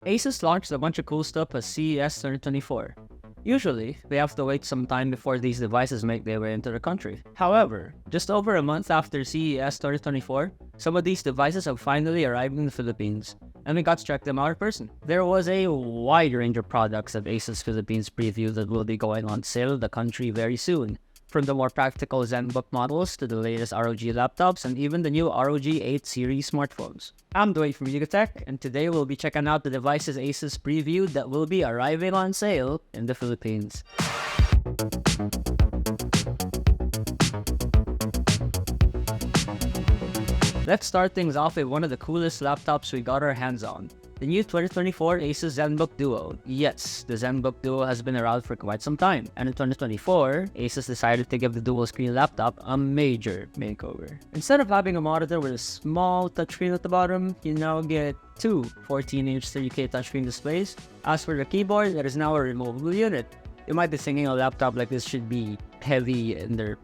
ASUS launched a bunch of cool stuff at CES 2024. Usually, we have to wait some time before these devices make their way into the country. However, just over a month after CES 2024, some of these devices have finally arrived in the Philippines, and we got to check them out in person. There was a wide range of products at ASUS Philippines preview that will be going on sale in the country very soon. From the more practical Zenbook models to the latest ROG laptops and even the new ROG 8 series smartphones. I'm Dwayne from Tech, and today we'll be checking out the devices ASUS previewed that will be arriving on sale in the Philippines. Let's start things off with one of the coolest laptops we got our hands on. The new 2024 ASUS Zenbook Duo. Yes, the Zenbook Duo has been around for quite some time, and in 2024, ASUS decided to give the dual-screen laptop a major makeover. Instead of having a monitor with a small touchscreen at the bottom, you now get two 14-inch 3K touchscreen displays. As for the keyboard, it is now a removable unit. You might be thinking a laptop like this should be heavy and they're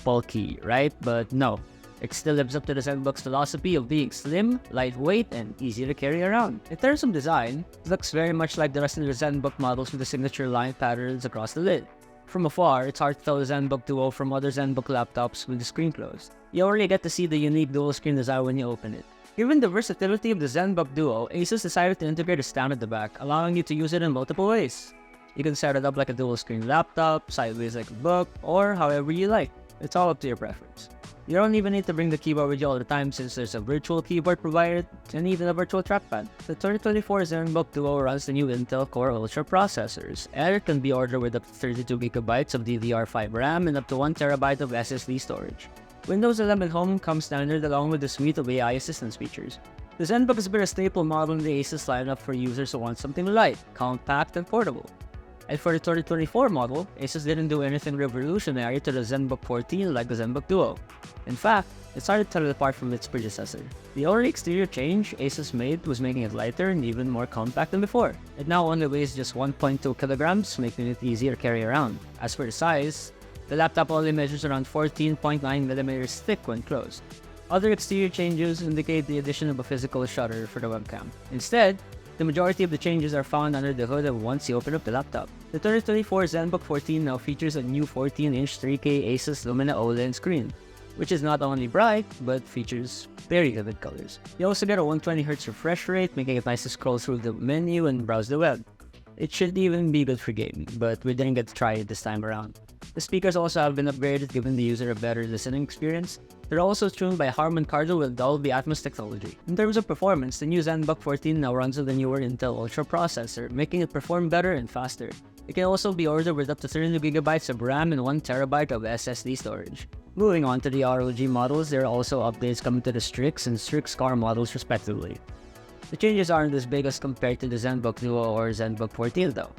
bulky, right? But no. It still lives up to the Zenbook's philosophy of being slim, lightweight, and easy to carry around. In terms of design, it looks very much like the rest of the Zenbook models with the signature line patterns across the lid. From afar, it's hard to tell the Zenbook Duo from other Zenbook laptops with the screen closed. You only get to see the unique dual-screen design when you open it. Given the versatility of the Zenbook Duo, ASUS decided to integrate a stand at the back, allowing you to use it in multiple ways. You can set it up like a dual-screen laptop, sideways like a book, or however you like. It's all up to your preference. You don't even need to bring the keyboard with you all the time since there's a virtual keyboard provided and even a virtual trackpad. The 2024 Zenbook Duo runs the new Intel Core Ultra processors, and it can be ordered with up to 32GB of DDR5 RAM and up to 1TB of SSD storage. Windows 11 Home comes standard along with a suite of AI assistance features. The Zenbook has been a staple model in the ASUS lineup for users who want something light, compact, and portable. And for the 2024 model, ASUS didn't do anything revolutionary to the Zenbook 14 like the Zenbook Duo. In fact, it started to tell it apart from its predecessor. The only exterior change ASUS made was making it lighter and even more compact than before. It now only weighs just 1.2 kilograms, making it easier to carry around. As for the size, the laptop only measures around 14.9mm thick when closed. Other exterior changes indicate the addition of a physical shutter for the webcam. Instead, the majority of the changes are found under the hood once you open up the laptop. The 2024 Zenbook 14 now features a new 14-inch 3K ASUS Lumina OLED screen, which is not only bright, but features very vivid colors. You also get a 120Hz refresh rate, making it nice to scroll through the menu and browse the web. It should even be good for gaming, but we didn't get to try it this time around. The speakers also have been upgraded, giving the user a better listening experience. They're also tuned by Harman Kardon with Dolby Atmos technology. In terms of performance, the new Zenbook 14 now runs with the newer Intel Ultra processor, making it perform better and faster. It can also be ordered with up to 32GB of RAM and 1TB of SSD storage. Moving on to the ROG models, there are also updates coming to the Strix and Strix car models respectively. The changes aren't as big as compared to the Zenbook Duo or Zenbook 14 though.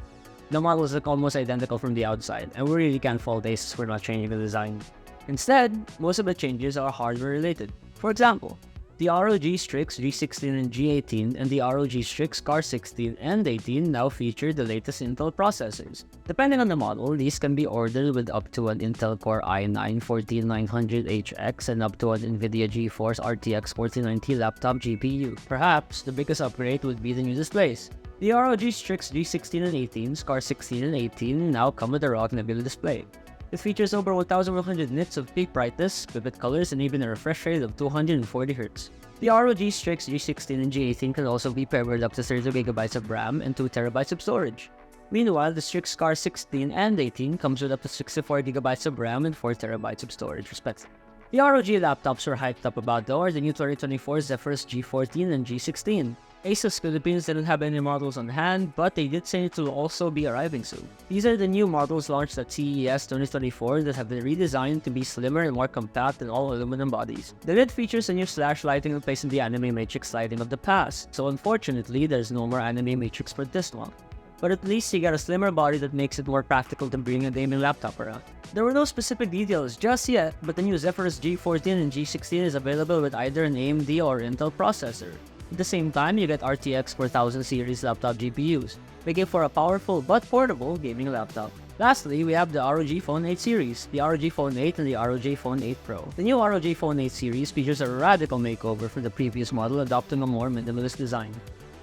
The models look almost identical from the outside, and we really can't fault ASUS for not changing the design. Instead, most of the changes are hardware related. For example, the ROG Strix G14 and G18 and the ROG Strix Car 16 and 18 now feature the latest Intel processors. Depending on the model, these can be ordered with up to an Intel Core i9-14900HX and up to an NVIDIA GeForce RTX 4090 laptop GPU. Perhaps the biggest upgrade would be the new displays. The ROG Strix G16 and 18, Car 16 and 18 now come with a ROG Nebula display. It features over 1100 nits of peak brightness, vivid colors, and even a refresh rate of 240Hz. The ROG Strix G16 and G18 can also be paired with up to 32GB of RAM and 2TB of storage. Meanwhile, the Strix Car 16 and 18 comes with up to 64GB of RAM and 4TB of storage respectively. The ROG laptops we're hyped up about though are the new 2024 Zephyrus G14 and G16. ASUS Philippines didn't have any models on hand, but they did say it will also be arriving soon. These are the new models launched at CES 2024 that have been redesigned to be slimmer and more compact than all aluminum bodies. The lid features a new slash lighting replacing the anime matrix lighting of the past, so unfortunately there's no more anime matrix for this one. But at least you get a slimmer body that makes it more practical to bring a gaming laptop around. There were no specific details just yet, but the new Zephyrus G14 and G16 is available with either an AMD or Intel processor. At the same time, you get RTX 4000 series laptop GPUs, making for a powerful but portable gaming laptop. Lastly, we have the ROG Phone 8 series, the ROG Phone 8 and the ROG Phone 8 Pro. The new ROG Phone 8 series features a radical makeover from the previous model, adopting a more minimalist design.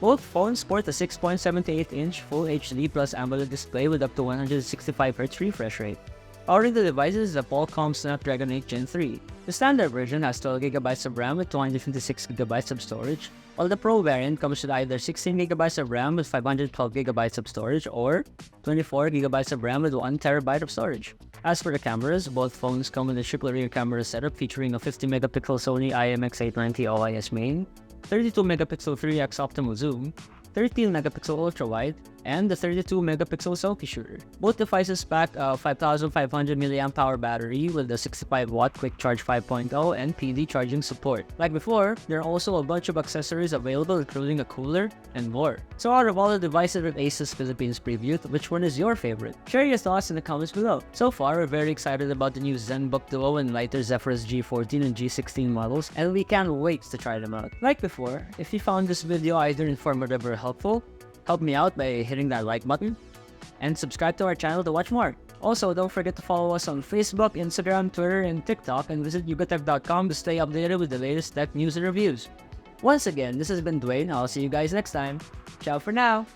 Both phones sport a 6.78-inch Full HD Plus AMOLED display with up to 165Hz refresh rate. Powering the devices is a Qualcomm Snapdragon 8 Gen 3. The standard version has 12GB of RAM with 256GB of storage, while the Pro variant comes with either 16GB of RAM with 512GB of storage or 24GB of RAM with 1TB of storage. As for the cameras, both phones come with a triple rear camera setup featuring a 50MP Sony IMX890 OIS main, 32MP 3x optical zoom, 13MP ultra-wide, and the 32MP selfie shooter. Both devices pack a 5500 mAh battery with a 65W Quick Charge 5.0 and PD charging support. Like before, there are also a bunch of accessories available including a cooler and more. So out of all the devices that ASUS Philippines previewed, which one is your favorite? Share your thoughts in the comments below. So far, we're very excited about the new Zenbook Duo and lighter Zephyrus G14 and G16 models, and we can't wait to try them out. Like before, if you found this video either informative or helpful, help me out by hitting that like button and subscribe to our channel to watch more. Also, don't forget to follow us on Facebook, Instagram, Twitter, and TikTok, and visit yugatech.com to stay updated with the latest tech news and reviews. Once again, this has been Dwayne. I'll see you guys next time. Ciao for now!